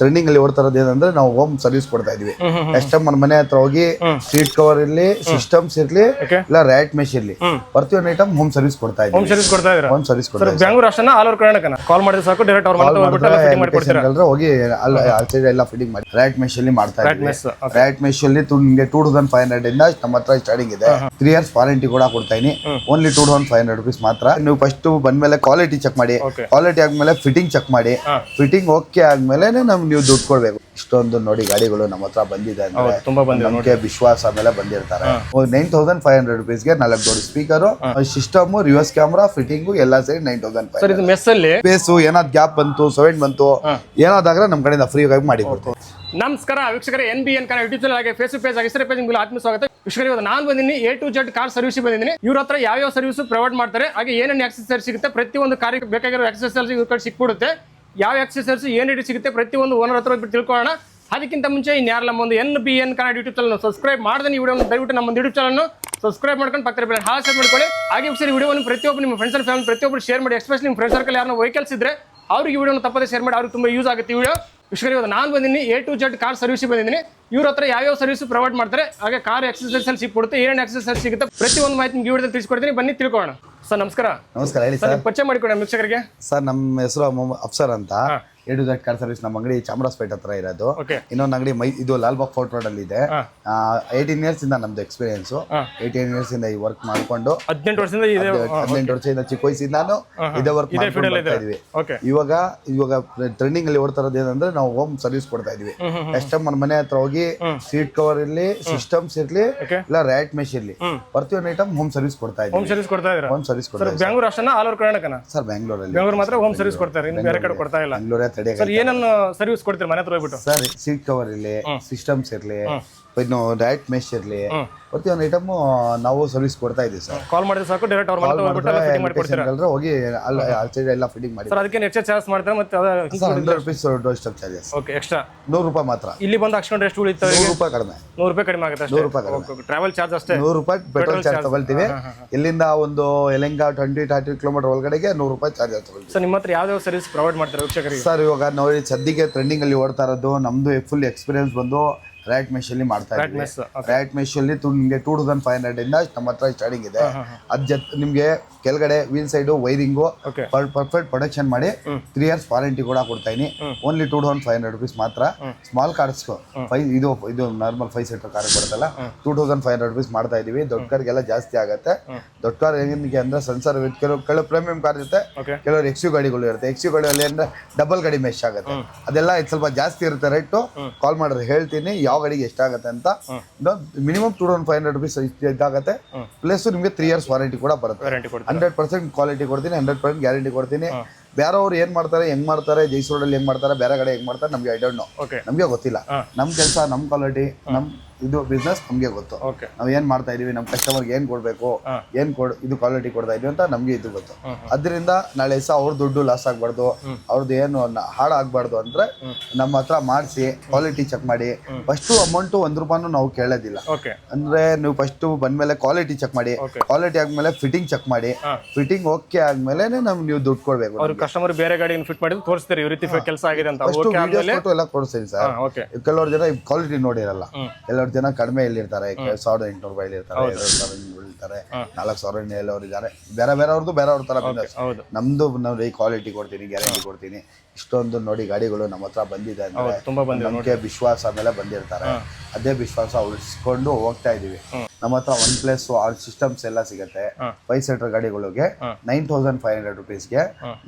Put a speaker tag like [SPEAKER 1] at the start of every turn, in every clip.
[SPEAKER 1] Trending ಅಲ್ಲಿ ಓಡ್ತಾ ಇರೋದು ಏನಂದ್ರೆ ನಾವು ಹೋಮ್ ಸರ್ವಿಸ್ ಕೊಡ್ತಾ ಇದೀವಿ. ಕಸ್ಟಮರ್ ಮನೆ ಹತ್ರ ಹೋಗಿ ಸೀಟ್ ಕವರ್ ಇರ್ಲಿ, ಸಿಸ್ಟಮ್ಸ್ ಇರ್ಲಿ, ಇಲ್ಲ ರ್ಯಾಟ್ ಮೆಶ್ ಇರ್ಲಿ, ಪ್ರತಿಯೊಂದು ಐಟಮ್ ಹೋಮ್ ಸರ್ವಿಸ್ ಕೊಡ್ತಾ ಇದೀವಿ.
[SPEAKER 2] ಹೋಮ್ ಸರ್ವಿಸ್ ಕೊಡ್ತಾ ಇದ್ದೀರಾ?
[SPEAKER 1] ಹೋಮ್ ಸರ್ವಿಸ್ ಕೊಡ್ತಾ ಇದೀವಿ.
[SPEAKER 2] ಬೆಂಗಳೂರು ಅಷ್ಟೇನಾ ಆಲ್ ಓವರ್ ಕರ್ನಾಟಕನ? ಕಾಲ್ ಮಾಡಿದ್ರೆ ಸಾಕು, ಡೈರೆಕ್ಟ್ ಅವ್ರ ಮನೆ ಹೋಗ್ಬಿಟ್ಟು ಎಲ್ಲ ಫಿಟ್ಟಿಂಗ್ ಮಾಡಿ ಕೊಡ್ತೀರಾ?
[SPEAKER 1] ಹೋಗಿ ಅಲ್ಲಿ ಎಲ್ಲ ಫಿಟ್ಟಿಂಗ್ ಮಾಡಿ ರ್ಯಾಟ್ ಮೆಶ್ ಅಲ್ಲಿ ಮಾಡ್ತಾ ಇದೀವಿ. ರ್ಯಾಟ್ ಮೆಶ್ ಅಲ್ಲಿ ನಿಮಗೆ 2500 ಇಂದ ನಮ್ಮ ಹತ್ರ ಸ್ಟಾರ್ಟಿಂಗ್ ಇದೆ. 3 years ವಾರಂಟಿ ಕೂಡ ಕೊಡ್ತಾ ಇದೀನಿ. ಓನ್ಲಿ 2500 rupees ಮಾತ್ರ. ನೀವು ಫಸ್ಟ್ ಬಂದ್ಮೇಲೆ ಕ್ವಾಲಿಟಿ ಚೆಕ್ ಮಾಡಿ, ಕ್ವಾಲಿಟಿ ಆದ್ಮೇಲೆ ಫಿಟ್ಟಿಂಗ್ ಚೆಕ್ ಮಾಡಿ, ಫಿಟ್ಟಿಂಗ್ ಓಕೆ ಆದ್ಮೇಲೆ ನೀವು ದುಡ್ಡು ಕೊಡ್ಬೇಕು. ಇಷ್ಟೊಂದು ನೋಡಿ ಗಾಡಿಗಳು ನಮ್ಮ ಹತ್ರ ಬಂದಿದೆ ಅಂದ್ರೆ ನಮಗೆ ವಿಶ್ವಾಸ ಮೇಲೆ ಬಂದಿರ್ತಾರೆ. 9500 rupees ಗೆ 4 door speaker, system, reverse camera, fitting ಎಲ್ಲ ಸೇರಿ 9500.
[SPEAKER 2] ಮೆಸ್ ಅಲ್ಲಿ
[SPEAKER 1] ಸ್ಪೇಸ್ ಏನಾದ್ ಗ್ಯಾಪ್ ಬಂತು, ಸೆವೆಂಟ್ ಬಂತು, ಏನಾದಾಗ ನಮ್ಮ ಕಡೆಯಿಂದ ಫ್ರೀ ಆಗಿ ಮಾಡಿ ಕೊಡ್ತೀವಿ.
[SPEAKER 2] ನಮಸ್ಕಾರ ವೀಕ್ಷಕರೇ, NBN ಕನ್ನಡ ಯೂಟ್ಯೂಬ್ ಚಾನಲ್ ಹಾಗೆ ಫೇಸ್ಬುಕ್ ಪೇಜ್ ಆಗಿ ಪೇಜ್ ನಿಮಗೆ ಆತ್ಮ ಸ್ವಾಗತ. ವೀಕ್ಷಕರೇ, ಇವತ್ತು ನಾನು ಬಂದಿನಿ A to Z car service ಬಂದಿದ್ದೀನಿ. ಇವ್ರ ಹತ್ರ ಯಾವ ಸರ್ವಿಸ್ ಪ್ರೊವೈಡ್ ಮಾಡ್ತಾರೆ, ಹಾಗೆ ಏನೇನು ಆಕ್ಸೆಸರಿ ಸಿಗುತ್ತೆ, ಪ್ರತಿಯೊಂದು ಕಾರ್ಯಕ್ಕೆ ಬೇಕಾಗಿರೋ ಆಕ್ಸೆಸರಿ ಇವ್ರ ಕಡೆ ಸಿಕ್ಬಿಡುತ್ತೆ. ಯಾವ ಆಕ್ಸೆಸರೀಸ್ ಏನು ರೇಟ್ ಸಿಗುತ್ತೆ ಪ್ರತಿಯೊಂದು ಓನರ್ ಹತ್ರ ಹೋಗ್ಬಿಟ್ಟು ತಿಳ್ಕೊಳ್ಳೋಣ. ಅದಕ್ಕಿಂತ ಮುಂಚೆ ಇನ್ಯಾರು ನಮ್ಮ ಒಂದು NBN Kannada YouTube channel subscribe ಮಾಡಿದ್ರೆ ಈ ವಿಡಿಯೋನ ದಯವಿಟ್ಟು ನಮ್ಮ ಒಂದು ಯೂಟ್ಯೂಬ್ ಚಾನಲ್ ಸಬ್ಸ್ಕ್ರೈಬ್ ಮಾಡ್ಕೊಂಡು ಪಕ್ಕದ ಬೆಲ್ ಹಾಲ್ ಸೆಟ್ ಮಾಡ್ಕೊಳ್ಳಿ. ಹಾಗೆ ಸರಿ ವಿಡಿಯೋವನ್ನು ಪ್ರತಿಯೊಬ್ಬರು ನಿಮ್ಮ ಫ್ರೆಂಡ್ಸ್ ಅಂಡ್ ಫ್ಯಾಮಿಲಿ ಪ್ರತಿಯೊಬ್ಬರು ಶೇರ್ ಮಾಡಿ. ಎಸ್ಪೆಷಲಿ ನಿಮ್ಮ ಫ್ರೆಂಡ್ ಸರ್ಕಲ್ ಯಾರನ್ನ ವೆಹಿಕಲ್ಸ್ ಇದ್ರೆ ಅವ್ರಿಗೆ ಈ ವಿಡಿಯೋನ ತಪ್ಪದೆ ಶೇರ್ ಮಾಡಿ, ಅವ್ರಿಗೆ ತುಂಬ ಯೂಸ್ ಆಗುತ್ತೆ ಈ ವಿಡಿಯೋ. ವಿಶ್ವಕರೇ, ಇವತ್ತು ನಾನು ಬಂದಿನಿ A to Z car service ಬಂದಿದ್ದೀನಿ. ಇವ್ರ ಹತ್ರ ಯಾವ ಸರ್ವಿಸ್ ಪ್ರೊವೈಡ್ ಮಾಡ್ತಾರೆ, ಹಾಗೆ ಕಾರ್ ಎಕ್ಸಸರೀಸ್ ಅಲ್ಲಿ ಸಿಕ್ಬಿಡುತ್ತೆ, ಏನೇನು ಎಕ್ಸಸರೀಸ್ ಸಿಗುತ್ತೆ ಪ್ರತಿಯೊಂದು ಮಾಹಿತಿ ನಿಮ್ಗೆ ವಿಡಿಯೋದಲ್ಲಿ ತಿಳಿಸ್ಕೊಡ್ತೀನಿ. ಬನ್ನಿ ತಿಳ್ಕೊಳ್ಳೋಣ. ಸರ್ ನಮಸ್ಕಾರ.
[SPEAKER 1] ನಮಸ್ಕಾರ, ಹೇಳಿ ಸರ್.
[SPEAKER 2] ಪರಿಚಯ ಮಾಡಿಕೊಡಿ ವೀಕ್ಷಕರಿಗೆ.
[SPEAKER 1] ಸರ್, ನಮ್ಮ ಹೆಸರು ಅಫ್ಸರ್ ಅಂತ. A to Z car service ನಮ್ಮ ಅಂಗಡಿ ಚಾಮರಾಜಪೇಟ್ ಹತ್ರ ಇರೋದು. ಇನ್ನೊಂದು ಅಂಗಡಿ ಇದು ಲಾಲ್ಬಾಗ್ ಫೋರ್ಟ್ ರೋಡ್ ಅಲ್ಲಿ ಇದೆ. 18 years ಇಂದ ನಮ್ದು ಎಕ್ಸ್ಪೀರಿಯನ್ಸ್. 18 years ಇಂದ ಈ ವರ್ಕ್ ಮಾಡ್ಕೊಂಡು
[SPEAKER 2] 18 ವರ್ಷದಿಂದ
[SPEAKER 1] ಚಿಕ್ಕ ವಯಸ್ಸಿಂದ ನಾನು ಇದೇ ವರ್ಕ್ ಮಾಡ್ತಾ ಇದೀವಿ. ಇವಾಗ ಟ್ರೆಂಡಿಂಗ್ ಅಲ್ಲಿ ಓಡ್ತಾ ಇರೋದು ಏನಂದ್ರೆ ನಾವು ಹೋಮ್ ಸರ್ವಿಸ್ ಕೊಡ್ತಾ ಇದೀವಿ. ಕಸ್ಟಮರ್ ಮನೆ ಹತ್ರ ಹೋಗಿ ಸೀಟ್ ಕವರ್ ಇರ್ಲಿ, ಸಿಸ್ಟಮ್ಸ್ ಇರ್ಲಿ, ಇಲ್ಲ ರ್ಯಾಟ್ ಮೆಶ್ ಇರ್ಲಿ, ಪ್ರತಿಯೊಂದು ಐಟಮ್ ಹೋಮ್ ಸರ್ವಿಸ್ ಕೊಡ್ತಾ ಇದೀವಿ.
[SPEAKER 2] ಹೋಮ್ ಸರ್ವಿಸ್ ಕೊಡ್ತಾ ಇದ್ದೀರಾ?
[SPEAKER 1] ಹೋಮ್ ಸರ್ವಿಸ್ ಕೊಡ್ತಾ ಇದೀವಿ.
[SPEAKER 2] ಬೆಂಗಳೂರು ಅಷ್ಟೇನಾ ಆಲ್ ಓವರ್ ಕರ್ನಾಟಕನ?
[SPEAKER 1] ಸರ್, ಬೆಂಗಳೂರಲ್ಲಿ.
[SPEAKER 2] ಬೆಂಗಳೂರು ಮಾತ್ರ ಹೋಮ್ ಸರ್ವಿಸ್ ಕೊಡ್ತಾರೆ, ಇನ್ನು ಬೇರೆ ಕಡೆ ಕೊಡ್ತಾ ಇಲ್ಲ. ಸರ್, ಏನನ್ನು ಸರ್ವಿಸ್ ಕೊಡ್ತೀರಾ ಮನೆ ಹತ್ರ ಹೋಗ್ಬಿಟ್ಟು?
[SPEAKER 1] ಸರ್, ಸೀಟ್ ಕವರ್ ಇರ್ಲಿ, ಸಿಸ್ಟಮ್ಸ್ ಇರ್ಲಿ, ಇನ್ನು ರ್ಯಾಟ್ ಮೆಶ್ ಇರ್ಲಿ, ಪ್ರತಿಯೊಂದು ಐಟಮ್ ನಾವು ಸರ್ವಿಸ್ ಕೊಡ್ತಾ ಇದೀವಿ. ಸರ್,
[SPEAKER 2] ಕಾಲ್ ಮಾಡಿದ್ರೆ ಸಾಕು, ಡೈರೆಕ್ಟ್ ಅವ್ರ ಮನೆ ಹೋಗ್ಬಿಟ್ಟು ಎಲ್ಲ ಫಿಟ್ಟಿಂಗ್ ಮಾಡಿ ಕೊಡ್ತೀರಾ?
[SPEAKER 1] ಹೋಗಿ ಎಲ್ಲ ಫಿಟ್ಟಿಂಗ್ ಮಾಡಿ.
[SPEAKER 2] ಸರ್, ಅದಕ್ಕೆ ಎಕ್ಸ್ಟ್ರಾ ಚಾರ್ಜ್ ಮಾಡ್ತಾರೆ ಮತ್ತೆ
[SPEAKER 1] 100 rupees door step charges.
[SPEAKER 2] Okay, extra
[SPEAKER 1] 100 ರೂಪಾಯಿ ಮಾತ್ರ.
[SPEAKER 2] ಇಲ್ಲಿ ಬಂದು ಹಾಕ್ಸ್ಕೊಂಡ್ರೆ ಎಷ್ಟು ಉಳಿಯುತ್ತೆ?
[SPEAKER 1] 100 ರೂಪಾಯಿ ಕಡಿಮೆ.
[SPEAKER 2] 100 ರೂಪಾಯಿ ಕಡಿಮೆ ಆಗುತ್ತೆ ಅಷ್ಟೇ.
[SPEAKER 1] 100 ರೂಪಾಯಿ ಕಡಿಮೆ.
[SPEAKER 2] ಟ್ರಾವೆಲ್ ಚಾರ್ಜ್ ಅಷ್ಟೇ.
[SPEAKER 1] 100 ರೂಪಾಯಿ ಪೆಟ್ರೋಲ್ ಚಾರ್ಜ್ ತಗೊಳ್ತೀವಿ. ಇಲ್ಲಿಂದ ಒಂದು ಎಲೆಂಗ 20-30 ಕಿಲೋಮೀಟರ್ ಒಳಗಡೆಗೆ 100 ರೂಪಾಯಿ ಚಾರ್ಜ್ ತಗೊಳ್ತೀವಿ.
[SPEAKER 2] ಸರ್, ನಿಮ್ಮ ಹತ್ರ ಯಾವ ಸರ್ವಿಸ್ ಪ್ರೊವೈಡ್ ಮಾಡ್ತಾರೆ ವೀಕ್ಷಕರಿಗೆ?
[SPEAKER 1] ಸರ್, ಇವಾಗ ನೋಡಿ ಸದ್ಯಕ್ಕೆ ಟ್ರೆಂಡಿಂಗ್ ಅಲ್ಲಿ ಓಡ್ತಾ ಇರೋದು ನಮ್ದು ಫುಲ್ ಎಕ್ಸ್ಪೀರಿಯನ್ಸ್ ಬಂದು ರ್ಯಾಟ್ ಮೆಶ್ ಅಲ್ಲಿ ಮಾಡ್ತಾ ಇದ್ದೀವಿ. ರ್ಯಾಟ್ ಮೆಶ್ ಅಲ್ಲಿ ನಿಮಗೆ 2500 ಇಂದ ನಮ್ಮ ಹತ್ರ ಸ್ಟಾರ್ಟಿಂಗ್ ಇದೆ. ನಿಮ್ಗೆ ಕೆಳಗಡೆ wheel side wiring perfect production ಮಾಡಿ 3 years ವಾರಂಟಿ ಕೂಡ ಕೊಡ್ತಾ ಇದೀನಿ. ಓನ್ಲಿ 2500 rupees ಮಾತ್ರ. ಸ್ಮಾಲ್ ಕಾರ್ಸ್ ಇದು ನಾರ್ಮಲ್ 5 seater ಕಾರ್ ಬರುತ್ತಲ್ಲ, 2500 rupees ಮಾಡ್ತಾ ಇದೀವಿ. ದೊಡ್ಡ ಕಾರ್ಗೆಲ್ಲ ಜಾಸ್ತಿ ಆಗುತ್ತೆ. ದೊಡ್ಡ ಕಾರ್ ಹೆಂಗೆ ಅಂದ್ರೆ ಸೆನ್ಸರ್, ಕೆಲವು ಪ್ರೀಮಿಯಂ ಕಾರ್ ಇರುತ್ತೆ, ಕೆಲವರು XU ಗಾಡಿಗಳು ಇರುತ್ತೆ. XU ಗಾಡಿಯಲ್ಲಿ ಅಂದ್ರೆ ಡಬಲ್ ಗಾಡಿ ಮೆಶ್ ಆಗುತ್ತೆ. ಅದೆಲ್ಲ ಸ್ವಲ್ಪ ಜಾಸ್ತಿ ಇರುತ್ತೆ ರೇಟು. ಕಾಲ್ ಮಾಡಿದ್ರೆ ಹೇಳ್ತೀನಿ ಯಾವ ಗಾಡಿಗೆ ಎಷ್ಟಾಗುತ್ತೆ ಅಂತ. ಮಿನಿಮಮ್ 2500 rupees ಇದಾಗುತ್ತೆ. ಪ್ಲಸ್ ನಿಮ್ಗೆ 3 years ವಾರಂಟಿ ಕೂಡ ಬರುತ್ತೆ. 100% ಕ್ವಾಲಿಟಿ ಕೊಡ್ತೀನಿ, 100% ಗ್ಯಾರಂಟಿ ಕೊಡ್ತೀನಿ. ಬೇರೆಯವ್ರು ಏನ್ ಮಾಡ್ತಾರೆ, ಹೆಂಗ್ ಮಾಡ್ತಾರೆ, ಜೈಸೂರ್ ರೋಡ್ ಹೆಂಗ್ ಮಾಡ್ತಾರೆ, ಬೇರೆ ಕಡೆ ಹೆಂಗ್ ಮಾಡ್ತಾರೆ, ನಮ್ಗೆ ಐ ಡೋಂಟ್ ನೋ. ನಮ್ಗೆ ಗೊತ್ತಿಲ್ಲ. ನಮ್ ಕೆಲಸ, ನಮ್ ಕ್ವಾಲಿಟಿ, ನಮ್ ಇದು ಬಿಸ್ನೆಸ್ ನಮ್ಗೆ ಗೊತ್ತು. ನಾವ್ ಏನ್ ಮಾಡ್ತಾ ಇದೀವಿ, ನಮ್ ಕಸ್ಟಮರ್ಗೆ ಏನ್ ಕೊಡ್ಬೇಕು, ಇದು ಕ್ವಾಲಿಟಿ ಕೊಡ್ತಾ ಇದೀವಿ ಅಂತ ನಮ್ಗೆ ಇದು ಗೊತ್ತು. ಅದರಿಂದ ನಾಳೆ ದಿವಸ ಅವ್ರ ದುಡ್ಡು ಲಾಸ್ ಆಗ್ಬಾರ್ದು, ಅವ್ರದ್ದು ಏನು ಹಾಳಾಗ್ಬಾರ್ದು ಅಂದ್ರೆ ನಮ್ಮ ಹತ್ರ ಮಾಡಿಸಿ ಕ್ವಾಲಿಟಿ ಚೆಕ್ ಮಾಡಿ. ಫಸ್ಟ್ ಅಮೌಂಟ್ 1 ರೂಪಾಯಿನೂ ನಾವು ಕೇಳೋದಿಲ್ಲ. ಅಂದ್ರೆ ನೀವು ಫಸ್ಟ್ ಬಂದ್ಮೇಲೆ ಕ್ವಾಲಿಟಿ ಚೆಕ್ ಮಾಡಿ, ಕ್ವಾಲಿಟಿ ಆದ್ಮೇಲೆ ಫಿಟ್ಟಿಂಗ್ ಚೆಕ್ ಮಾಡಿ, ಫಿಟ್ಟಿಂಗ್ ಓಕೆ ಆದ್ಮೇಲೆ ನೀವು ದುಡ್ಡು ಕೊಡ್ಬೇಕು.
[SPEAKER 2] ಕಸ್ಟಮರ್ ಬೇರೆ ಗಾಡಿ ಫಿಟ್ ಮಾಡಿ ತೋರಿಸ್ತಾರೆ, ಈ ರೀತಿ ಕೆಲಸ ಆಗಿದೆ ಅಂತ
[SPEAKER 1] ಎಲ್ಲ ತೋರಿಸ್ತೀನಿ ಸರ್. ಕೆಲವರು ಜನ ಕ್ವಾಲಿಟಿ ನೋಡಿರಲ್ಲ. ಕೆಲವರು ಜನ ಕಡಿಮೆ ಇಲ್ಲಿರ್ತಾರೆ, 1800 ರೂಪಾಯಿ ಇರ್ತಾರೆ, 2000 ಇರ್ತಾರೆ, 4000 ಹೇಳೋರು ಇದ್ದಾರೆ. ಬೇರೆಯವ್ರದ್ದು ಬೇರೆಯವ್ರ ತರ ಬಿಸ್ನೆಸ್. ನಮ್ದು ನೋಡಿ ಕ್ವಾಲಿಟಿ ಕೊಡ್ತೀನಿ, ಗ್ಯಾರಂಟಿ ಕೊಡ್ತೀನಿ. ಇಷ್ಟೊಂದು ನೋಡಿ ಗಾಡಿಗಳು ನಮ್ಮ ಹತ್ರ ಬಂದಿದೆ ಅಂದ್ರೆ ನಮಗೆ ವಿಶ್ವಾಸ ಮೇಲೆ ಬಂದಿರ್ತಾರೆ. ಅದೇ ವಿಶ್ವಾಸ ಉಳಿಸ್ಕೊಂಡು ಹೋಗ್ತಾ ಇದೀವಿ. ನಮ್ಮ ಹತ್ರ OnePlus ಸಿಸ್ಟಮ್ಸ್ ಎಲ್ಲ ಸಿಗುತ್ತೆ. 5 seater ಗಾಡಿಗಳಿಗೆ 9500 rupeesಗೆ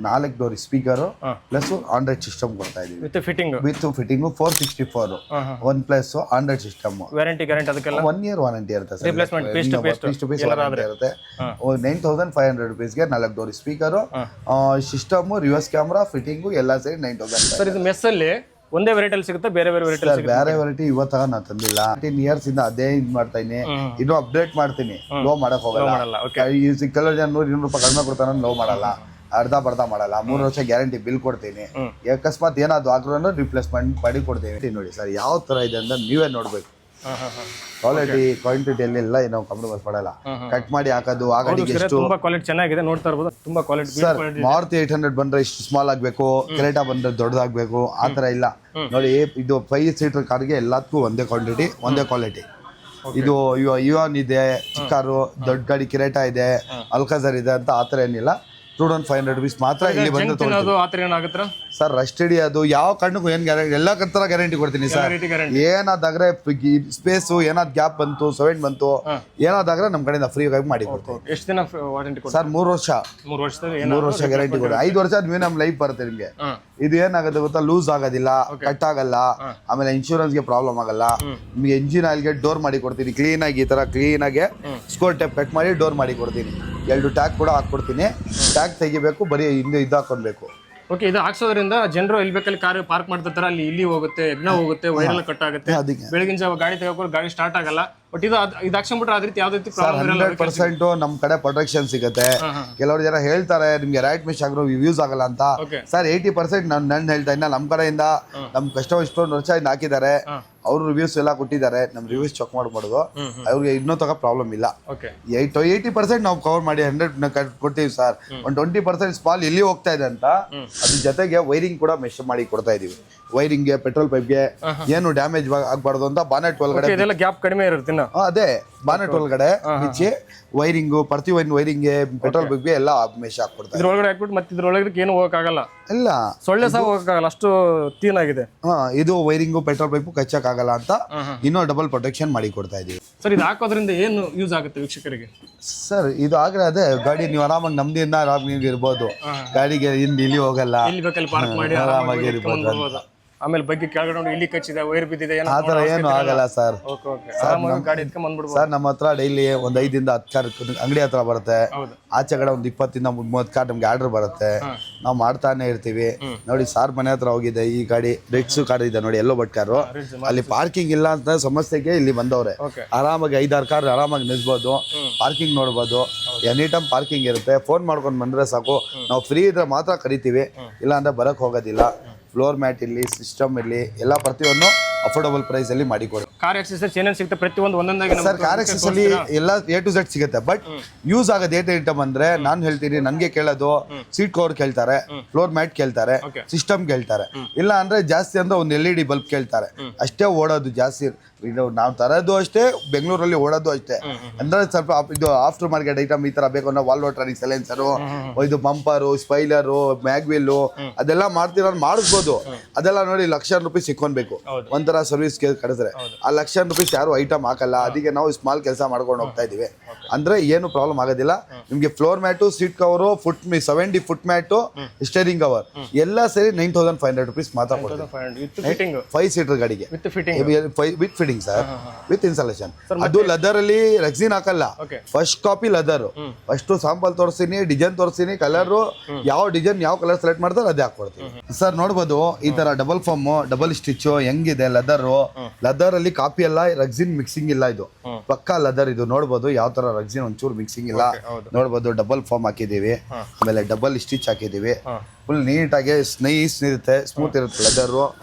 [SPEAKER 1] 4 door speaker plus android system ಕೊಡ್ತಾ ಇದೀವಿ. With fitting 464 OnePlus android system.
[SPEAKER 2] Warranty guarantee ಅದಕ್ಕೆಲ್ಲ
[SPEAKER 1] 1 year ವಾರಂಟಿ ಇರುತ್ತೆ sir.
[SPEAKER 2] Replacement piece to piece
[SPEAKER 1] ಇರುತ್ತೆ. 9500 rupeesಗೆ 4 door speaker, system, reverse camera, fitting ಎಲ್ಲ ಸೇರಿ 9000.
[SPEAKER 2] ಸರ್, ಇದು ಮೆಸ್ ಅಲ್ಲಿ ಒಂದೇ ವೆರೈಟಿ ಸಿಗುತ್ತೆ, ಬೇರೆ ವೆರೈಟಿ ಸಿಗುತ್ತೆ?
[SPEAKER 1] ಬೇರೆ ವೆರೈಟಿ ಇವತ್ತಾಗ ನಾನು ತಂದಿಲ್ಲ. 18 years ಇಂದ ಅದೇ ಇದು ಮಾಡ್ತಾ ಇದೀನಿ. ಇನ್ನು ಅಪ್ಡೇಟ್ ಮಾಡ್ತೀನಿ. ಲೋ ಮಾಡಕ್ ಹೋಗಲ್ಲ. ಕೆಲವು ಜನ 100-200 ರೂಪಾಯಿ ಕಡಿಮೆ ಕೊಡ್ತಾನೆ, ಲೋ ಮಾಡಲ್ಲ. ಅರ್ಧ ಬರ್ಧ ಮಾಡಲ್ಲ. 3 ವರ್ಷ ಗ್ಯಾರಂಟಿ ಬಿಲ್ ಕೊಡ್ತೀನಿ. ಅಕಸ್ಮಾತ್ ಏನಾದ್ರು ಆದ್ರೂ ರಿಪ್ಲೇಸ್ಮೆಂಟ್ ಮಾಡಿ ಕೊಡ್ತೀನಿ. ನೋಡಿ ಸರ್, ಯಾವ ತರ ಇದೆ ಅಂದ್ರೆ ನೀವೇ ನೋಡ್ಬೇಕು. ಕ್ವಾಲಿಟಿ ಕ್ವಾಂಟಿಟಿಯಲ್ಲಿ ಎಲ್ಲ ನಾವು ಕಾಂಪ್ರಮೈಸ್ ಮಾಡಲ್ಲ. ಕಟ್ ಮಾಡಿ ಹಾಕೋದು ಆ ಗಾಡಿಗೆ ಎಷ್ಟು
[SPEAKER 2] ತುಂಬಾ ಕ್ವಾಲಿಟಿ ಚೆನ್ನಾಗಿದೆ, ನೋಡ್ತಾ ಇರ್ಬೋದು. ತುಂಬಾ ಕ್ವಾಲಿಟಿ
[SPEAKER 1] ಸರ್. ಮಾರುತಿ 800 ಬಂದ್ರೆ ಇಷ್ಟು ಸ್ಮಾಲ್ ಆಗ್ಬೇಕು, ಕ್ರೆಟಾ ಬಂದ್ರೆ ದೊಡ್ಡದಾಗ್ಬೇಕು, ಆ ತರ ಇಲ್ಲ ನೋಡಿ. ಇದು 5 ಸೀಟರ್ ಕಾರ್ಗೆ ಎಲ್ಲದಕ್ಕೂ ಒಂದೇ ಕ್ವಾಂಟಿಟಿ ಒಂದೇ ಕ್ವಾಲಿಟಿ. ಇದು ಯುವಾನ್ ಇದೆ, ಚಿಕ್ಕಾರು, ದೊಡ್ಡ ಗಾಡಿ ಕಿರೇಟಾ ಇದೆ, ಅಲ್ಕಾಜರ್ ಇದೆ ಅಂತ ಆ ಥರ ಏನಿಲ್ಲ. 2500 rupees ಮಾತ್ರ ಇಲ್ಲಿ ಬಂದು ಸರ್. ರಸ್ಟಡಿ ಅದು ಯಾವ ಕಣ್ಣಕ್ಕೂ ಏನ್ ಗ್ಯಾರಂಟಿ, ಎಲ್ಲ ತರ ಗ್ಯಾರಂಟಿ ಕೊಡ್ತೀನಿ ಸರ್. ಏನಾದಾಗ್ರೆ ಸ್ಪೇಸು ಏನಾದ್ ಗ್ಯಾಪ್ ಬಂತು, ಸೆವೆಂಟ್ ಬಂತು, ಏನಾದಾಗ್ರೆ ನಮ್ ಕಡೆಯಿಂದ ಫ್ರೀ ಆಗಿ ಮಾಡಿ ಕೊಡ್ತೀವಿ.
[SPEAKER 2] ಎಷ್ಟು ದಿನ ವಾರಂಟಿ
[SPEAKER 1] ಸರ್? 3 ವರ್ಷ. 3 ವರ್ಷ ಗ್ಯಾರಂಟಿ ಕೊಡಿ. 5 ವರ್ಷ ಮಿನಿಮಮ್ ಲೈಫ್ ಬರುತ್ತೆ ನಿಮ್ಗೆ. ಇದು ಏನಾಗುತ್ತೆ ಗೊತ್ತಾ, ಲೂಸ್ ಆಗೋದಿಲ್ಲ, ಕಟ್ ಆಗಲ್ಲ, ಆಮೇಲೆ ಇನ್ಶೂರೆನ್ಸ್ ಗೆ ಪ್ರಾಬ್ಲಮ್ ಆಗಲ್ಲ. ನಿಮ್ಗೆ ಎಂಜಿನ್ ಆಯಿಲ್ಗೆ ಡೋರ್ ಮಾಡಿ ಕೊಡ್ತೀನಿ ಕ್ಲೀನ್ ಆಗಿ, ಈ ತರ ಕ್ಲೀನ್ ಆಗಿ ಸ್ಕೋರ್ ಟೈಪ್ ಕಟ್ ಮಾಡಿ ಡೋರ್ ಮಾಡಿ ಕೊಡ್ತೀನಿ. 2 ಟ್ಯಾಗ್ ಕೂಡ ಹಾಕ್ಕೊಡ್ತೀನಿ. ಟ್ಯಾಗ್ ತೆಗಿಬೇಕು, ಬರೀ ಹಿಂದೆ ಇದು ಹಾಕೊಬೇಕು.
[SPEAKER 2] ಓಕೆ, ಇದು ಹಾಕ್ಸೋದ್ರಿಂದ ಜನರು ಇಲ್ಲಿ ಬೇಕಲ್ಲಿ ಕಾರ್ ಪಾರ್ಕ್ ಮಾಡ್ತಿರ್ತಾರೆ, ಅಲ್ಲಿ ಇಲ್ಲಿ ಹೋಗುತ್ತೆ, ಯಜ್ಞ ಹೋಗುತ್ತೆ, ವೈರೆಲ್ಲ ಕಟ್ ಆಗುತ್ತೆ, ಬೆಳಗಿನ ಜಾವ ಗಾಡಿ ತಗೋಕೊಂಡು ಗಾಡಿ ಸ್ಟಾರ್ಟ್ ಆಗಲ್ಲ. ಬಟ್ ಇದು ಹಾಕ್ಸ್ಕೊಂಡ್ಬಿಟ್ರೆ ಅದ್ರ ಯಾವ್ದು ರೀತಿ ಪ್ರಾಬ್ಲಮ್ ಇರಲ್ಲ.
[SPEAKER 1] 100% ನಮ್ ಕಡೆ ಪ್ರೊಟೆಕ್ಷನ್ ಸಿಗುತ್ತೆ. ಕೆಲವರು ಜನ ಹೇಳ್ತಾರೆ ನಿಮ್ಗೆ ರೈಟ್ ಮೆಶ್ ಆಗ್ರೋ ಯೂಸ್ ಆಗಲ್ಲ ಅಂತ. ಸರ್ 80% ನಾನು ಹೇಳ್ತಾ ಇನ್ನ ನಮ್ ಕಡೆಯಿಂದ ನಮ್ ಕಸ್ಟಮರ್ ಇಷ್ಟೊಂದು ವರ್ಷ ಹಾಕಿದ್ದಾರೆ, ಅವ್ರು ರಿವ್ಯೂಸ್ ಎಲ್ಲ ಕೊಟ್ಟಿದ್ದಾರೆ. ನಮ್ ರಿವ್ಯೂಸ್ ಚೆಕ್ ಮಾಡ್ಬಾರ್ದು, ಅವ್ರಿಗೆ ಇನ್ನೂ ತಗೋ ಪ್ರಾಬ್ಲಮ್ ಇಲ್ಲ. 80% ನಾವು ಕವರ್ ಮಾಡಿ 100 ಕೊಡ್ತೀವಿ ಸರ್. 20% ಸ್ಮಾಲ್ ಎಲ್ಲಿ ಹೋಗ್ತಾ ಇದೆ ಅಂತ ಅದ್ರ ಜೊತೆಗೆ ವೈರಿಂಗ್ ಕೂಡ ಮೆಶ್ ಮಾಡಿ ಕೊಡ್ತಾ ಇದೀವಿ. ವೈರಿಂಗ್ಗೆ, ಪೆಟ್ರೋಲ್ ಪೈಪ್ಗೆ ಏನು ಡ್ಯಾಮೇಜ್ ಆಗಬಾರ್ದು ಅಂತ ಬಾನೆಟ್ ಒಳಗಡೆ
[SPEAKER 2] ಗ್ಯಾಪ್ ಕಡಿಮೆ ಇರುತ್ತೆ.
[SPEAKER 1] ಅದೇ ಬಾನೆಟ್ ಒಳಗಡೆ ಬಿಚ್ಚಿ ವೈರಿಂಗು, ಪ್ರತಿ ವೈರಿಂಗ್ಗೆ, ಪೆಟ್ರೋಲ್ ಪೈಪ್ಗೆ ಎಲ್ಲ ಮೆಶ್ ಹಾಕ್ಕೊಡ್ತಾರೆ.
[SPEAKER 2] ಇದ್ರೊಳಗಡೆ ಹಾಕ್ಬಿಟ್ಟು ಮತ್ತೆ ಇದ್ರೊಳಗಡೆ ಏನು ಹೋಗಕ್ಕಾಗಲ್ಲ,
[SPEAKER 1] ಇಲ್ಲ
[SPEAKER 2] ಸೊಳ್ಳೆ ಸಹ ಹೋಗಕ್ಕಾಗಲ್ಲ, ಅಷ್ಟು ಕ್ಲೀನ್ ಆಗಿದೆ.
[SPEAKER 1] ಇದು ವೈರಿಂಗು, ಪೆಟ್ರೋಲ್ ಪೈಪು ಕಚ್ಚಕ್ಕಾಗಲ್ಲ ಅಂತ ಇನ್ನೂ ಡಬಲ್ ಪ್ರೊಟೆಕ್ಷನ್ ಮಾಡಿ ಕೊಡ್ತಾ ಇದೀವಿ
[SPEAKER 2] ಸರ್. ಇದು ಹಾಕೋದ್ರಿಂದ ಏನು ಯೂಸ್ ಆಗುತ್ತೆ ವೀಕ್ಷಕರಿಗೆ?
[SPEAKER 1] ಸರ್ ಇದು ಆಗ್ರೆ ಅದೇ ಗಾಡಿ ನೀವು ಆರಾಮಾಗಿ ನಮ್ದಿಯಿಂದ ಆರಾಮಾಗಿ ಇರ್ಬೋದು. ಗಾಡಿಗೆ ಇಲ್ಲಿ ಹೋಗಲ್ಲ,
[SPEAKER 2] ಇಲ್ಲಿ ಬೇಕಲ್ಲಿ ಪಾರ್ಕ್ ಮಾಡಿ
[SPEAKER 1] ಆರಾಮಾಗಿ ಇರ್ಬೋದು.
[SPEAKER 2] ಆಮೇಲೆ ಬಗ್ಗೆ ಕೆಳಗಡೆ ಇಲ್ಲಿ ಕಚ್ಚಿದೆ, ವೈರ್ ಬಿದ್ದಿದೆ,
[SPEAKER 1] ಆತರ ಏನು ಆಗಲ್ಲ ಸರ್.
[SPEAKER 2] ಗಾಡಿ ಎತ್ಕೊಂಡ್ ಬಂದ್ಬಿಡ್ಬೋದು
[SPEAKER 1] ಸರ್. ನಮ್ಮ ಹತ್ರ ಡೈಲಿ ಒಂದು 5 ಇಂದ 10 ಕಾರ್ ಅಂಗಡಿ ಹತ್ರ ಬರುತ್ತೆ. ಆಚೆ ಕಡೆ ಒಂದು 20 ಇಂದ 30 ಕಾರ್ ನಮ್ಗೆ ಆರ್ಡರ್ ಬರುತ್ತೆ. ನಾವು ಮಾಡ್ತಾನೆ ಇರ್ತೀವಿ. ನೋಡಿ ಸಾರ್ ಮನೆ ಹತ್ರ ಹೋಗಿದೆ, ಈ ಗಾಡಿ ರೆಡ್ಸ್ ಕಾರ್ ಇದೆ ನೋಡಿ, ಎಲ್ಲೋ ಬಟ್ ಕಾರು. ಅಲ್ಲಿ ಪಾರ್ಕಿಂಗ್ ಇಲ್ಲ ಅಂತ ಸಮಸ್ಯೆಗೆ ಇಲ್ಲಿ ಬಂದವ್ರೆ. ಆರಾಮಾಗಿ 5-6 ಕಾರ್ ಆರಾಮಾಗಿ ನಿಲ್ಸ್ಬೋದು, ಪಾರ್ಕಿಂಗ್ ನೋಡ್ಬೋದು. ಎನಿ ಟೈಮ್ ಪಾರ್ಕಿಂಗ್ ಇರುತ್ತೆ. ಫೋನ್ ಮಾಡ್ಕೊಂಡು ಬಂದ್ರೆ ಸಾಕು, ನಾವು ಫ್ರೀ ಇದ್ರೆ ಮಾತ್ರ ಕರಿತೀವಿ, ಇಲ್ಲ ಅಂದ್ರೆ ಬರಕ್ ಹೋಗೋದಿಲ್ಲ. ಫ್ಲೋರ್ ಮ್ಯಾಟ್ ಇಲ್ಲಿ, ಸಿಸ್ಟಮ್ ಇಲ್ಲಿ, ಎಲ್ಲ ಪ್ರತಿಯೊಂದು ಅಫೋರ್ಡಬಲ್ ಪ್ರೈಸ್ ಅಲ್ಲಿ ಮಾಡಿಕೊಡಿ.
[SPEAKER 2] ಕಾರ್ ಆಕ್ಸೆಸರೀಸ್ ಏನೇನು ಸಿಗುತ್ತೆ ಪ್ರತಿಯೊಂದು ಒಂದೊಂದಾಗಿ
[SPEAKER 1] ಸರ್. ಕಾರ್ ಆಕ್ಸೆಸರೀಸ್ ಅಲ್ಲಿ ಎಲ್ಲ A to Z ಸಿಗುತ್ತೆ. ಬಟ್ ಯೂಸ್ ಆಗೋದು ಏಟ್ ಐಟಮ್ ಅಂದ್ರೆ ನಾನು ಹೇಳ್ತೀನಿ, ನನ್ಗೆ ಕೇಳೋದು ಸೀಟ್ ಕವರ್ ಕೇಳ್ತಾರೆ, ಫ್ಲೋರ್ ಮ್ಯಾಟ್ ಕೇಳ್ತಾರೆ, ಸಿಸ್ಟಮ್ ಕೇಳ್ತಾರೆ. ಇಲ್ಲ ಅಂದ್ರೆ ಜಾಸ್ತಿ ಅಂದ್ರೆ ಒಂದು LED ಬಲ್ಬ್ ಕೇಳ್ತಾರೆ. ಅಷ್ಟೇ ಓಡೋದು ಜಾಸ್ತಿ. ಇದು ನಾವು ತರೋದು ಅಷ್ಟೇ, ಬೆಂಗಳೂರಲ್ಲಿ ಓಡೋದು ಅಷ್ಟೇ. ಅಂದ್ರೆ ಸ್ವಲ್ಪ ಇದು ಆಫ್ಟರ್ ಮಾರ್ಕೆಟ್ ಐಟಮ್ ಈ ತರ ಬೇಕು ಅಂದ್ರೆ ವಾಲ್ವೋ ಟ್ರಾನಿಕ್ ಸೈಲೆನ್ಸರು, ಇದು ಬಂಪರು, ಸ್ಪೈಲರು, ಮ್ಯಾಗ್ವಿಲ್ ಅದೆಲ್ಲ ಮಾಡ್ತಿರೋ ಮಾಡಿಸ್ಬೋದು. ಅದೆಲ್ಲ ನೋಡಿ ₹1,00,000 ಸಿಕ್ಕೊಬೇಕು ಒಂಥರ ಸರ್ವಿಸ್ ಕಡಿದ್ರೆ. ಆ ₹1,00,000 ಯಾರು ಐಟಮ್ ಹಾಕಲ್ಲ. ಅದಕ್ಕೆ ನಾವು ಸ್ಮಾಲ್ ಕೆಲಸ ಮಾಡ್ಕೊಂಡು ಹೋಗ್ತಾ ಇದೀವಿ. ಅಂದ್ರೆ ಏನು ಪ್ರಾಬ್ಲಮ್ ಆಗೋದಿಲ್ಲ. ನಿಮ್ಗೆ floor mat, seat cover, 70 foot mat, steering cover ಎಲ್ಲ ಸೇರಿ ₹9,500 ಮಾತ್ರ ಕೊಡ್ತೀವಿ. 5 ಸೀಟರ್ ಗಾಡಿಗೆ with fitting sir, with installation. ಅದು ಲೆದರ್ ಅಲ್ಲಿ ರೆಕ್ಸಿನ್ ಹಾಕಲ್ಲ. First copy leather. First sample ತೋರಿಸ್ತೀನಿ, ಡಿಸೈನ್ ತೋರಿಸ್ತೀನಿ, ಕಲರ್ ಯಾವ ಡಿಸೈನ್ ಯಾವ ಕಲರ್ ಸೆಲೆಕ್ಟ್ ಮಾಡ್ತಾರೆ ಅದೇ ಹಾಕೊಡ್ತೀವಿ ಸರ್. ನೋಡ್ಬೋದು ಈ ತರ ಡಬಲ್ ಫಾರ್ಮ್, ಡಬಲ್ ಸ್ಟಿಚ್ ಹೆಂಗಿದೆ. ಲೆದರ್ ಅಲ್ಲಿ ಕಾಪಿ ಎಲ್ಲ, ರೆಕ್ಸಿನ್ ಮಿಕ್ಸಿಂಗ್ ಇಲ್ಲ. ಇದು ಪಕ್ಕಾ ಲೆದರ್. ಇದು ನೋಡ್ಬೋದು ಯಾವ ತರ ರೆಕ್ಸಿನ್ ಒಂಚೂರು ಮಿಕ್ಸಿಂಗ್ ಇಲ್ಲ. ನೋಡ್ಬೋದು ಡಬಲ್ ಫಾರ್ಮ್ ಹಾಕಿದೀವಿ, ಆಮೇಲೆ ಡಬಲ್ ಸ್ಟಿಚ್ ಹಾಕಿದೀವಿ. ಫುಲ್ ನೀಟಾಗಿ ನೈಸ್ ಇರುತ್ತೆ, ಸ್ಮೂತ್ ಇರುತ್ತೆ ಲೆದರ್.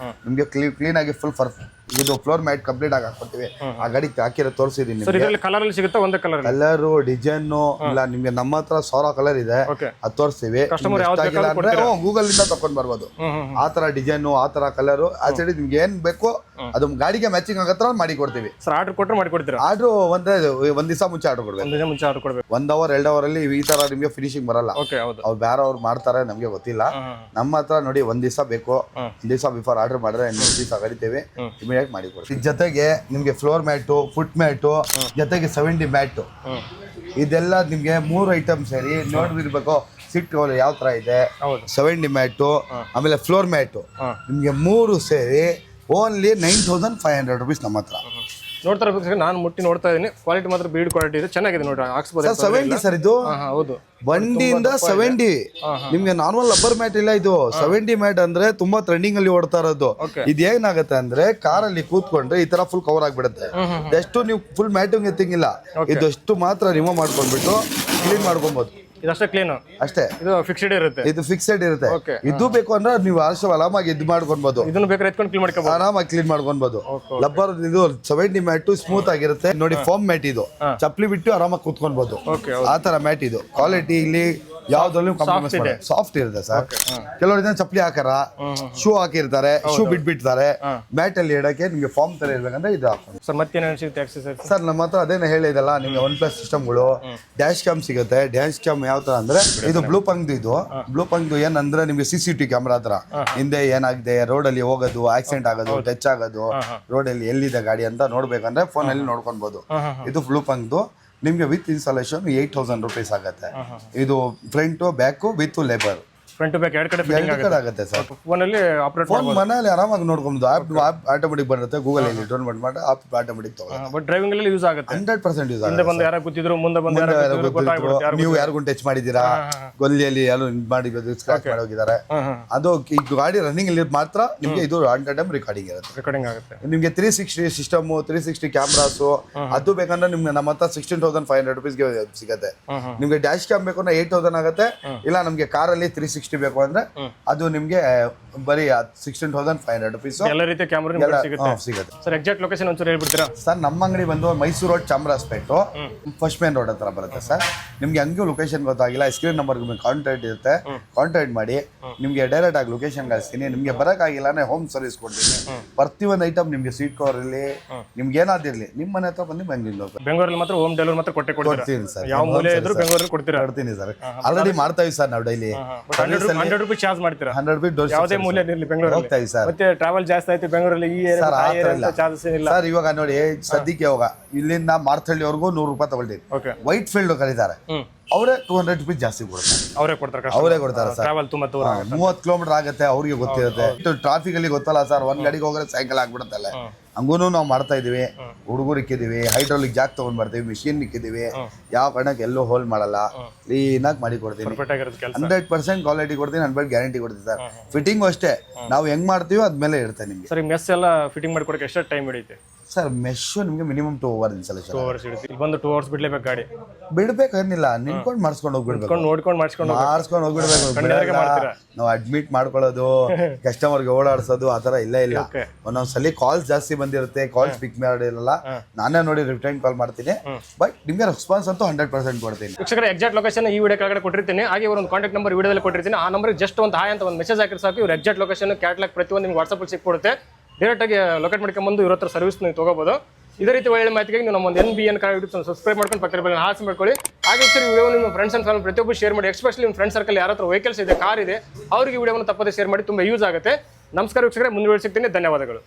[SPEAKER 1] ನಿಮ್ಗೆ ಕ್ಲೀನ್ ಆಗಿ ಫುಲ್ ಇದು ಫ್ಲೋರ್ ಮ್ಯಾಟ್ ಕಂಪ್ಲೀಟ್ ಆಗಿ ಹಾಕ್ಕೊಡ್ತೀವಿ. ಆ ಗಾಡಿ ಹಾಕಿರೋ ತೋರಿಸಿದೀನಿ.
[SPEAKER 2] ಕಲರ್ ಸಿಗುತ್ತೆ, ಒಂದೇ ಕಲರ್
[SPEAKER 1] ಡಿಸೈನ್ ಇಲ್ಲ. ನಿಮ್ಗೆ ನಮ್ಮ ಹತ್ರ 1000 ಕಲರ್ ಇದೆ, ಅದು ತೋರಿಸ್ತೀವಿ. ಗೂಗಲ್ ಇಂದ ತಕೊಂಡ್ ಬರ್ಬೋದು. ಆ ತರ ಡಿಸೈನ್, ಆ ತರ ಕಲರ್, ಆ ಸೈಡ್ ನಿಮ್ಗೆ ಏನ್ ಬೇಕು ಅದು ಗಾಡಿಗೆ ಮ್ಯಾಚಿಂಗ್ ಆಗತ್ರ ಮಾಡಿ ಕೊಡ್ತೀವಿ.
[SPEAKER 2] ಆರ್ಡರ್ ಕೊಟ್ಟರೆ ಮಾಡಿ ಕೊಡ್ತೀರಾ?
[SPEAKER 1] ಆರ್ಡರ್ ಒಂದ್ ದಿವಸ ಮುಂಚೆ ಆರ್ಡರ್ ಕೊಡ್ಬೇಕು. 1 ಅವರ್ 2 ಅವರ್ ಅಲ್ಲಿ ಈ ತರ ನಿಮ್ಗೆ ಫಿನಿಶಿಂಗ್ ಬರಲ್ಲ. ಅವ್ರು ಬೇರೆ ಅವ್ರು ಮಾಡ್ತಾರೆ, ನಮ್ಗೆ ಗೊತ್ತಿಲ್ಲ. ನಮ್ಮ ಹತ್ರ ನೋಡಿ 1 ದಿವಸ ಬೇಕು, 1 ದಿವಸ ಬಿಫೋರ್ ಆರ್ಡರ್ ಮಾಡಿದ್ರೆ 2 ದಿವಸ ಕರಿತೇವೆ, ಇಮಿಡಿಯೇಟ್ ಮಾಡಿ ಕೊಡ್ತೀವಿ. ಜೊತೆಗೆ ನಿಮ್ಗೆ ಫ್ಲೋರ್ ಮ್ಯಾಟು, ಫುಟ್ ಮ್ಯಾಟು, ಜೊತೆಗೆ 70 ಮ್ಯಾಟು, ಇದೆಲ್ಲ ನಿಮ್ಗೆ 3 ಐಟಮ್ ಸೇರಿ ನೋಡಿರ್ಬೇಕು. ಸೀಟ್ ಕವರ್ ಯಾವ ತರ ಇದೆ, 70 ಮ್ಯಾಟು, ಆಮೇಲೆ ಫ್ಲೋರ್ ಮ್ಯಾಟು, ನಿಮ್ಗೆ 3 ಸೇರಿ ಓನ್ಲಿ ₹9,500 ನಮ್ಮ ಹತ್ರ.
[SPEAKER 2] ನೋಡ್ತಾರೆ, ನಾನು ಮುಟ್ಟಿ ನೋಡ್ತಾ ಇದೀನಿ. ಕ್ವಾಲಿಟಿ ಮಾತ್ರ ಬೀಡ್ ಕ್ವಾಲಿಟಿ ಇದೆ, ಚೆನ್ನಾಗಿದೆ ನೋಡಿ. ಹಾಕ್ಸ್ಬೋದು
[SPEAKER 1] 70 ಸರ್. ಇದು
[SPEAKER 2] ಹೌದು,
[SPEAKER 1] ಬಂಡಿಯಿಂದ 70. ನಿಮ್ಗೆ ನಾರ್ಮಲ್ ರಬ್ಬರ್ ಮ್ಯಾಟ್ ಇಲ್ಲ. ಇದು 70 ಮ್ಯಾಟ್ ಅಂದ್ರೆ ತುಂಬಾ ಟ್ರೆಂಡಿಂಗ್ ಅಲ್ಲಿ ಓಡ್ತಾ ಇರೋದು. ಇದು ಏನಾಗುತ್ತೆ ಅಂದ್ರೆ ಕಾರಲ್ಲಿ ಕೂತ್ಕೊಂಡ್ರೆ ಈ ತರ ಫುಲ್ ಕವರ್ ಆಗ್ಬಿಡುತ್ತೆ. ಎಷ್ಟು ನೀವು ಫುಲ್ ಮ್ಯಾಟಿಂಗ್ ಎತ್ತಿಂಗಿಲ್ಲ, ಇದಷ್ಟು ಮಾತ್ರ ರಿಮೂವ್ ಮಾಡ್ಕೊಂಡ್ಬಿಟ್ಟು ಕ್ಲೀನ್ ಮಾಡ್ಕೊಬಹುದು.
[SPEAKER 2] ಇದಷ್ಟೇ ಕ್ಲೀನ್,
[SPEAKER 1] ಅಷ್ಟೇ.
[SPEAKER 2] ಇದು ಫಿಕ್ಸ್ಡ್ ಇರುತ್ತೆ,
[SPEAKER 1] ಇದು ಫಿಕ್ಸೆಡ್ ಇರುತ್ತೆ. ಇದು ಬೇಕು ಅಂದ್ರೆ ನೀವು ಆರಾಮಾಗಿ ಇದು ಮಾಡ್ಕೊಬಹುದು.
[SPEAKER 2] ಇದನ್ನು ಬೇಕಾದ್ರೆ ಎತ್ಕೊಂಡು ಕ್ಲೀನ್ ಮಾಡ್ಕೋಬಹುದು,
[SPEAKER 1] ಆರಾಮಾಗಿ ಕ್ಲೀನ್ ಮಾಡ್ಕೊಬಹುದು. ಲಬ್ಬರ್ ಇದು 70 ಮ್ಯಾಟ್ ಸ್ಮೂತ್ ಆಗಿರುತ್ತೆ ನೋಡಿ. ಫಾರ್ಮ್ ಮ್ಯಾಟ್ ಇದು, ಚಪ್ಪಲಿ ಬಿಟ್ಟು ಆರಾಮಾಗಿ ಕೂತ್ಕೊಬಹುದು. ಆ ತರ ಮ್ಯಾಟ್ ಇದು. ಕ್ವಾಲಿಟಿ ಇಲ್ಲಿ ಯಾವ್ದ್ರಲ್ಲೂ ಕಾಂಪ್ರಮೈಸ್ ಮಾಡಿ ಸಾಫ್ಟ್ ಇರುತ್ತೆ ಸರ್. ಕೆಲವರು ಜನ ಚಪ್ಪಲಿ ಹಾಕಾರ, ಶೂ ಹಾಕಿರ್ತಾರೆ, ಶೂ ಬಿಟ್ಬಿಡ್ತಾರೆ. ಮ್ಯಾಟ್ ಅಲ್ಲಿ ಇಡಕ್ಕೆ ನಿಮ್ಗೆ ಫಾರ್ಮ್ ತರ ಇರ್ಬೇಕಂದ್ರೆ ಇದು ಹಾಕೊಂಡು
[SPEAKER 2] ಸರ್. ಮತ್ತೇನು ಸಿಗುತ್ತೆ ಎಕ್ಸಸೈಸ್
[SPEAKER 1] ಸರ್? ನಮ್ಮ ಹತ್ರ ಅದೇನ ಹೇಳಿದಲ್ಲ ನಿಮ್ಗೆ OnePlus ಸಿಸ್ಟಮ್ಗಳು, ಡ್ಯಾಶ್ ಕ್ಯಾಮ್ ಸಿಗುತ್ತೆ. ಡ್ಯಾಶ್ ಕ್ಯಾಮ್ ಯಾವ ತರ ಅಂದ್ರೆ ಇದು ಬ್ಲೂ ಪಂಗ್. ಇದು ಬ್ಲೂ ಪಂಗ್ ಏನಂದ್ರೆ ನಿಮ್ಗೆ CCTV ಕ್ಯಾಮ್ರಾ ಹತ್ರ ಹಿಂದೆ ಏನಾಗಿದೆ, ರೋಡ್ ಅಲ್ಲಿ ಹೋಗೋದು, ಆಕ್ಸಿಡೆಂಟ್ ಆಗೋದು, ಟಚ್ ಆಗೋದು, ರೋಡ್ ಅಲ್ಲಿ ಎಲ್ಲಿದೆ ಗಾಡಿ ಅಂತ ನೋಡ್ಬೇಕಂದ್ರೆ ಫೋನ್ ಅಲ್ಲಿ ನೋಡ್ಕೊಬಹುದು. ಇದು ಬ್ಲೂ ಪಂಗ್ದು. ನಿಮ್ಗೆ ವಿತ್ ಇನ್ಸ್ಟಾಲೇಷನ್ 8000 rupees ಆಗುತ್ತೆ. ಇದು front back with labour.
[SPEAKER 2] Front back ಎರಡು ಕಡೆ
[SPEAKER 1] ಆಗುತ್ತೆ ಸರ್.
[SPEAKER 2] ಫೋನಲ್ಲಿ ಆಪರೇಟ್
[SPEAKER 1] ಫೋನ್ ಮನೆಯಲ್ಲಿ ಆರಾಮಾಗಿ ನೋಡ್ಕೊಂಡು ಆಪ್ ಆಟೋಮೆಟಿಕ್ ಬರುತ್ತೆ. ಗೂಗಲ್ ಅಲ್ಲಿ ಡೌನ್ಲೋಡ್ ಮಾಡಿ ಆಪ್ ಆಟೋಮೆಟಿಕ್ ತಗೊಳ್ಳಿ.
[SPEAKER 2] ಬಟ್ ಡ್ರೈವಿಂಗ್ ಅಲ್ಲಿ ಯೂಸ್ ಆಗುತ್ತೆ
[SPEAKER 1] 100% ಯೂಸ್
[SPEAKER 2] ಆಗುತ್ತೆ. ಬಂದು ಯಾರು ಕೂತಿದ್ರು, ಮುಂದೆ ಬಂದು ಯಾರು ಗೊತ್ತಾಗ್ಬಿಡುತ್ತೆ.
[SPEAKER 1] ನೀವು ಯಾರಿಗೂ ಟಚ್ ಮಾಡಿದ್ದೀರಾ, ಗೊಲ್ಲಿಯಲ್ಲಿ ಯಾರು ಮಾಡಿ ಸ್ಕ್ರಾಚ್ ಮಾಡಿ ಹೋಗಿದ್ದಾರೆ, ಅದು ಈ ಗಾಡಿ ರನ್ನಿಂಗ್ ಅಲ್ಲಿ ಮಾತ್ರ ನಿಮ್ಗೆ ಇದು 100 ರೆಕಾರ್ಡಿಂಗ್ ಇರುತ್ತೆ.
[SPEAKER 2] ರೆಕಾರ್ಡಿಂಗ್ ಆಗುತ್ತೆ.
[SPEAKER 1] ನಿಮ್ಗೆ 360 ಸಿಸ್ಟಮ್, 360 ಕ್ಯಾಮ್ರಾಸ್ ಅದು ಬೇಕಂದ್ರೆ ನಿಮ್ಗೆ ನಮ್ಮ ಹತ್ರ 16,500 rupeesಗೆ ಸಿಗುತ್ತೆ. ನಿಮ್ಗೆ ಡ್ಯಾಶ್ ಕ್ಯಾಮ್ ಬೇಕು ಅಂದ್ರೆ 8,000 ಆಗುತ್ತೆ. ಇಲ್ಲ ನಮ್ಗೆ ಕಾರಲ್ಲಿ 360 ಬೇಕು ಅಂದ್ರೆ ಅದು ನಿಮ್ಗೆ ಬರೀ 16,500 rupees.
[SPEAKER 2] ಎಲ್ಲ ರೀತಿಯ ಕ್ಯಾಮೆರಾ
[SPEAKER 1] ಸಿಗುತ್ತೆ
[SPEAKER 2] ಸರ್. ಎಕ್ಸಾಕ್ಟ್ ಲೊಕೇಶನ್ ಒಂಚೂರು ಹೇಳ್ಬಿಡ್ತೀರಾ
[SPEAKER 1] ಸರ್? ನಮ್ಮ ಅಂಗಡಿ ಬಂದು Mysuru road, Chamarajpet, first main road ಹತ್ರ ಬರುತ್ತೆ ಸರ್. ನಿಮ್ಗೆ ಹಂಗೂ ಲೊಕೇಶನ್ ಗೊತ್ತಾಗಿಲ್ಲ, ಸ್ಕ್ರೀನ್ ನಂಬರ್ ಕಾಂಟ್ಯಾಕ್ಟ್ ಇರುತ್ತೆ, ಕಾಂಟ್ಯಾಕ್ಟ್ ಮಾಡಿ. ನಿಮ್ಗೆ ಡೈರೆಕ್ಟ್ ಆಗಿ ಲೊಕೇಶನ್ ಕಳಿಸ್ತೀನಿ. ನಿಮ್ಗೆ ಬರೋಕ್ಕಾಗಿಲ್ಲ ಅಂದ್ರೆ ಹೋಮ್ ಸರ್ವಿಸ್ ಕೊಡ್ತೀನಿ. ಪ್ರತಿಯೊಂದು ಐಟಮ್ ನಿಮ್ಗೆ ಸೀಟ್ ಕವರ್ ಇರಲಿ, ನಿಮ್ಗೆ ಏನಾದಿರ್ಲಿ ನಿಮ್ಮ ಮನೆ ಹತ್ರ ಬಂದು
[SPEAKER 2] ಬೆಂಗಳೂರಲ್ಲಿ ಮಾತ್ರ ಹೋಮ್ ಡೆಲಿವರಿ ಮಾತ್ರ ಕೊಡ್ತೀನಿ ಸರ್. ಯಾವ ಮೂಲೆ ಇದ್ರು ಬೆಂಗಳೂರಲ್ಲಿ ಕೊಡ್ತೀನಿ ಸರ್.
[SPEAKER 1] ಆಲ್ರೆಡಿ ಮಾಡ್ತಾ ಇವಿ ಸರ್ ನಾವು ಡೈಲಿ.
[SPEAKER 2] 100 ರೂಪಾಯಿ ಚಾರ್ಜ್ ಮಾಡ್ತೀರಾ?
[SPEAKER 1] 100 ಡೋರ್
[SPEAKER 2] ಯಾವುದೇ ಮೂಲೆ ಇರಲಿ ಬೆಂಗಳೂರಲ್ಲಿ
[SPEAKER 1] ಸರ್.
[SPEAKER 2] ಮತ್ತೆ ಟ್ರಾವೆಲ್ ಜಾಸ್ತಿ ಆಯ್ತು ಬೆಂಗಳೂರಲ್ಲಿ, ಈ ಚಾರ್ಜಸ್ ಏನಿಲ್ಲ
[SPEAKER 1] ಸರ್. ಇವಾಗ ನೋಡಿ ಸದ್ಯಕ್ಕೆ ಇವಾಗ ಇಲ್ಲಿಂದ ಮಾರ್ತಳ್ಳಿವರೆಗೂ 100 ರೂಪಾಯಿ ತಗೊಳ್ತೀವಿ. ವೈಟ್ ಫೀಲ್ಡ್ ಕರೀತಾರೆ, ಅವರೇ 200 rupees ಜಾಸ್ತಿ ಕೊಡ್ತಾರೆ. ಅವರೇ ಕೊಡ್ತಾರೆ ಸರ್. 30 ಕಿಲೋಮೀಟರ್ ಆಗುತ್ತೆ, ಅವ್ರಿಗೆ ಗೊತ್ತಿರುತ್ತೆ. ಟ್ರಾಫಿಕ್ ಅಲ್ಲಿ ಗೊತ್ತಲ್ಲ ಸರ್, ಒಂದ್ ಗಾಡಿಗೆ ಹೋದ್ರೆ ಸೈಕಲ್ ಆಗ್ಬಿಡುತ್ತಲ್ಲ. ಹಂಗೂ ನಾವು ಮಾಡ್ತಾ ಇದೀವಿ. ಹುಡುಗರು ಇಕ್ಕಿದೀವಿ, ಹೈಡ್ರಾಲಿಕ್ ಜಾಕ್ ತಗೊಂಡ್ ಬರ್ತೀವಿ, ಮಿಷಿನ್ ಇಕ್ಕಿದೀವಿ. ಯಾವ ಕಾರಣಕ್ಕೆ ಎಲ್ಲೂ ಹೋಲ್ ಮಾಡಲ್ಲ, ಕ್ಲೀನಾಗಿ ಮಾಡಿ ಕೊಡ್ತೀನಿ. 100% ಕ್ವಾಲಿಟಿ ಕೊಡ್ತೀನಿ, 100% ಗ್ಯಾರಂಟಿ ಕೊಡ್ತೀನಿ ಸರ್. ಫಿಟ್ಟಿಂಗು ಅಷ್ಟೇ, ನಾವು ಹೆಂಗ್ ಮಾಡ್ತೀವೋ ಅದ್ಮೇಲೆ ಇರುತ್ತೆ ನಿಮ್ಗೆ.
[SPEAKER 2] ಸರ್ ಮೆಸ್ ಎಲ್ಲ ಫಿಟ್ಟಿಂಗ್ ಮಾಡ್ಕೊಡಕ್ಕೆ ಎಷ್ಟು ಟೈಮ್ ಹಿಡಿಯುತ್ತೆ
[SPEAKER 1] ಸರ್? ಮೆಶ್ ನಿಮ್ಗೆ ಮಿನಿಮಮ್ 2 hours ಇನ್ಸ್ಟಾಲೇಷನ್.
[SPEAKER 2] 2 hours ಇರುತ್ತೆ. ಇಲ್ಲಿ ಬಂದು 2 hours ಬಿಡ್ಲೇಬೇಕು ಗಾಡಿ?
[SPEAKER 1] ಬಿಡ್ಬೇಕೇನಿಲ್ಲ, ನಿಂತ್ಕೊಂಡು ಮಾಡಿಸ್ಕೊಂಡು ಹೋಗ್ಬಿಡ್ಬೇಕು.
[SPEAKER 2] ನೋಡ್ಕೊಂಡು ಮಾಡಿಸ್ಕೊಂಡು
[SPEAKER 1] ಹೋಗ್ಬಿಡ್ಬೇಕು. ನಾವು ಅಡ್ಮಿಟ್ ಮಾಡ್ಕೊಳ್ಳೋದು, ಕಸ್ಟಮರ್ಗೆ ಓಡಾಡ್ಸೋದು ಆ ಥರ ಇಲ್ಲ. ಒಂದೊಂದ್ಸಲಿ ಕಾಲ್ಸ್ ಜಾಸ್ತಿ ಬಂದಿರುತ್ತೆ, ಕಾಲ್ಸ್ ಪಿಕ್ ಮಾಡಿರಲ್ಲ, ನಾನೇ ನೋಡಿ ರಿಟರ್ನ್ ಕಾಲ್ ಮಾಡ್ತೀನಿ. ಬಟ್ ನಿಮ್ಗೆ ರೆಸ್ಪಾನ್ಸ್ ಅಂತೂ 100% ಕೊಡ್ತೀನಿ.
[SPEAKER 2] ವೀಕ್ಷಕರೇ, ಎಕ್ಸಾಕ್ಟ್ ಲೊಕೇಶನ್ ಈ ವಿಡಿಯೋ ಕೆಳಗಡೆ ಕೊಟ್ಟಿರ್ತೀನಿ. ಹಾಗೆ ಒಂದು ಕಾಂಟ್ಯಾಕ್ಟ್ ನಂಬರ್ ವಿಡಿಯೋದಲ್ಲಿ ಕೊಟ್ಟಿರ್ತೀನಿ. ಆ ನಂಬರ್ ಜಸ್ಟ್ ಒಂದು ಹಾಯ್ ಅಂತ ಒಂದು ಮೆಸೇಜ್ ಹಾಕಿದ್ರೆ ಸಾಕು. ಇವ್ರು ಎಕ್ಸಾಕ್ಟ್ ಲೊಕೇಶನ್, ಕ್ಯಾಟ್ಲಾಗ್ ಪ್ರತಿಯೊಂದು ನಿಮ್ಗೆ ವಾಟ್ಸಪ್ಪಲ್ಲಿ ಸಿಕ್ಬಿಡುತ್ತೆ. ಡೈರೆಕ್ಟಾಗಿ ಲೊಕೇಟ್ ಮಾಡ್ಕೊಂಡ್ಬಂದು ಇವ್ರ ಹತ್ರ ಸರ್ವಿಸ್ ನೀವು ತೊಗೋಬೋದು. ಇದೇ ರೀತಿ ಒಳ್ಳೆ ಮಾಹಿತಿಗೆ ನೀವು ನಮ್ಮ ಒಂದು NBN ಯೂಟ್ಯೂಬ್ ಸಬ್ಸ್ಕ್ರೈಬ್ ಮಾಡ್ಕೊಂಡು ಪಕ್ಕದ ಬೆಲ್ ಹಾಕಿ ಮಾಡ್ಕೊಳ್ಳಿ. ಹಾಗೆ ಸರ್ ವಿಡಿಯೋ ನಿಮ್ಮ ಫ್ರೆಂಡ್ಸ್ ಅಂಡ್ ಫ್ಯಾಮಿಲಿ ಪ್ರತಿಯೊಬ್ಬರು ಶೇರ್ ಮಾಡಿ. ಎಸ್ಪೆಷಲಿ ನಿಮ್ಮ ಫ್ರೆಂಡ್ ಸರ್ಕಲ್ ಯಾರ ಹತ್ರ ವೆಹಿಕಲ್ಸ್ ಇದೆ, ಕಾರ್ ಇದೆ, ಅವರಿಗೆ ವಿಡಿಯೋವನ್ನು ತಪ್ಪದೆ ಶೇರ್ ಮಾಡಿ. ತುಂಬ ಯೂಸ್ ಆಗುತ್ತೆ. ನಮಸ್ಕಾರ ವೀಕ್ಷಕರೇ, ಮುಂದುವರಿಸಿರ್ತೀನಿ. ಧನ್ಯವಾದಗಳು.